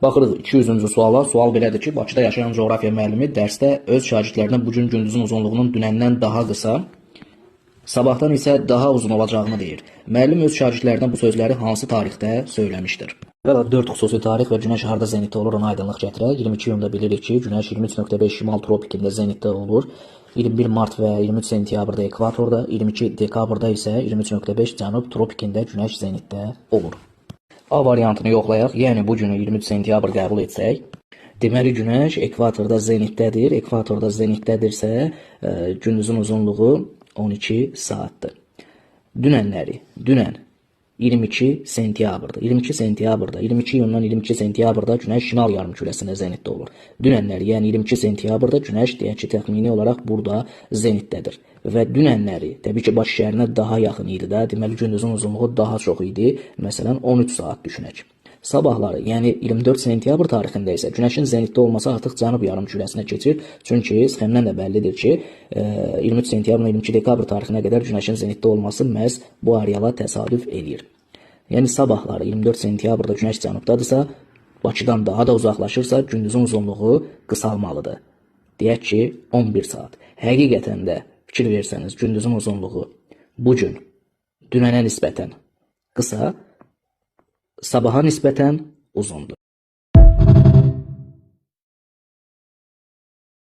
Baxırıq 200-cü suala. Sual belədir ki, Bakıda yaşayan coğrafiya müəllimi dərsdə öz şagirdlərinə bugün gündüzün uzunluğunun dünəndən daha qısa, sabahdan isə daha uzun olacağını deyir. Müəllim öz şagirdlərinə bu sözləri hansı tarixdə söyləmişdir? Və 4 xüsusi tarix və günəş harda zenitdə olur ona aydınlıq gətirək. 22 iyunda bilirik ki, günəş 23.5 şimal tropikində zenitdə olur. 21 mart və 23 sentyabrda ekvatorda, 22 dekabrda isə 23.5 cənub tropikində günəş zenitdə olur. A variantını yoxlayaq, yəni bu günü 23 sentyabr qəbul etsək, deməli günəş ekvatorda zenitdədir. Ekvatorda zenitdədirsə, gündüzün uzunluğu 12 saatdır. Dünənləri, dünən 22 sentyabrda, 22 iyundan 22 sentyabrda günəş şimal yarımkürəsində zenitdə olur. Dünənləri, yəni 22 sentyabrda günəş deyək ki, təxmini olaraq burada zenitdədir. Və dünənləri, təbii ki, Bakı şəhərinə daha yaxın idi də, deməli gündüzün uzunluğu daha çox idi. Məsələn, 13 saat düşünək. Sabahları, yəni 24 sentyabr tarixində isə günəşin zenitdə olması artıq cənub yarımkürəsinə keçir. Çünki sxemdən də bəllidir ki, 23 sentyabrdan 22 dekabr tarixinə qədər günəşin zenitdə olması məhz bu areala təsadüf edir. Yəni sabahları 24 sentyabrda günəş cənubdadırsa, Bakıdan daha da uzaqlaşırsa, gündüzün uzunluğu qısalmalıdır. Deyək ki, 11 saat. Həqiqətən də fikir versəniz, gündüzün uzunluğu bugün dünənə nisbətən qısa, sabaha nisbətən uzundur.